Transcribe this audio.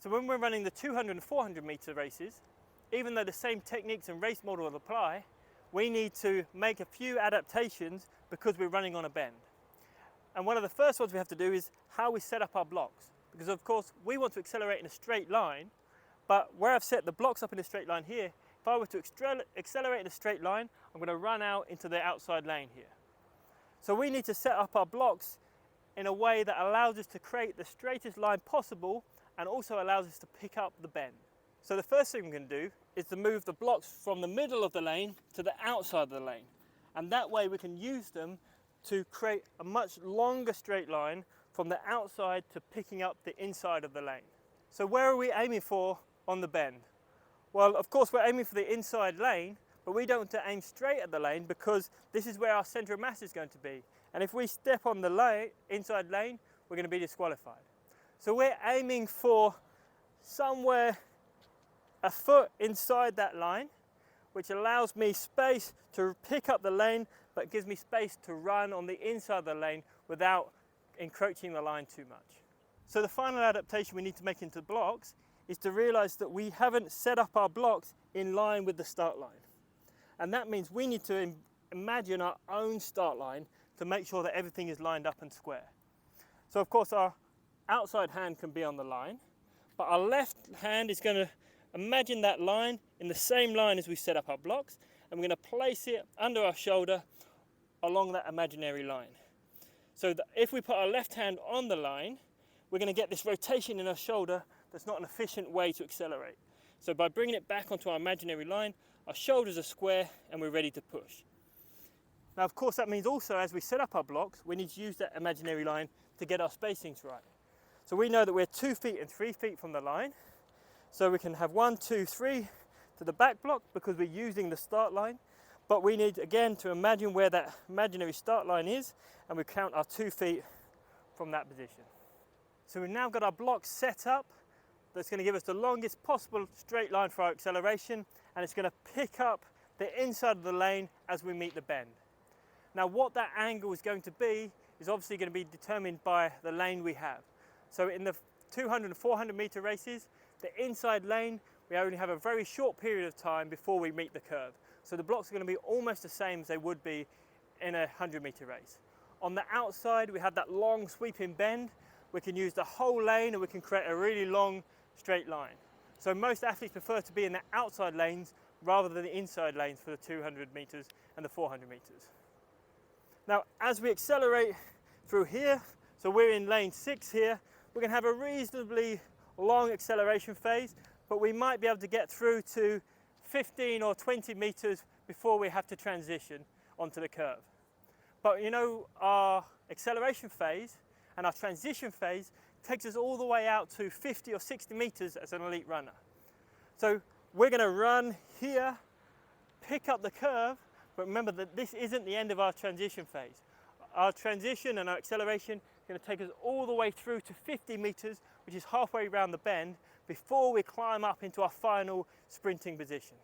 So when we're running the 200 and 400 meter races, even though the same techniques and race model will apply, we need to make a few adaptations because we're running on a bend. And one of the first ones we have to do is how we set up our blocks. Because of course we want to accelerate in a straight line, but where I've set the blocks up in a straight line here, if I were to accelerate in a straight line, I'm going to run out into the outside lane here. So we need to set up our blocks in a way that allows us to create the straightest line possible and also allows us to pick up the bend. So the first thing we're going to do is to move the blocks from the middle of the lane to the outside of the lane. And that way we can use them to create a much longer straight line from the outside to picking up the inside of the lane. So where are we aiming for on the bend? Well, of course we're aiming for the inside lane, but we don't want to aim straight at the lane because this is where our centre of mass is going to be. And if we step on the inside lane, we're going to be disqualified. So we're aiming for somewhere a foot inside that line, which allows me space to pick up the lane, but gives me space to run on the inside of the lane without encroaching the line too much. So the final adaptation we need to make into blocks is to realise that we haven't set up our blocks in line with the start line. And that means we need to imagine our own start line to make sure that everything is lined up and square. So of course our outside hand can be on the line, but our left hand is going to imagine that line in the same line as we set up our blocks, and we're going to place it under our shoulder along that imaginary line. So that if we put our left hand on the line, we're going to get this rotation in our shoulder that's not an efficient way to accelerate. So by bringing it back onto our imaginary line, our shoulders are square and we're ready to push. Now of course that means also as we set up our blocks, we need to use that imaginary line to get our spacings right. So we know that we're 2 feet and 3 feet from the line. So we can have 1, 2, 3 to the back block because we're using the start line. But we need again to imagine where that imaginary start line is, and we count our 2 feet from that position. So we've now got our blocks set up. That's going to give us the longest possible straight line for our acceleration, and it's going to pick up the inside of the lane as we meet the bend. Now what that angle is going to be is obviously going to be determined by the lane we have. So in the 200 and 400 meter races, the inside lane, we only have a very short period of time before we meet the curve. So the blocks are going to be almost the same as they would be in a 100 meter race. On the outside, we have that long sweeping bend. We can use the whole lane and we can create a really long straight line. So most athletes prefer to be in the outside lanes rather than the inside lanes for the 200 meters and the 400 meters. Now, as we accelerate through here, so we're in lane 6 here, we're going to have a reasonably long acceleration phase, but we might be able to get through to 15 or 20 meters before we have to transition onto the curve. But you know, our acceleration phase and our transition phase takes us all the way out to 50 or 60 meters as an elite runner. So we're going to run here, pick up the curve, but remember that this isn't the end of our transition phase. Our transition and our acceleration is going to take us all the way through to 50 meters, which is halfway around the bend, before we climb up into our final sprinting position.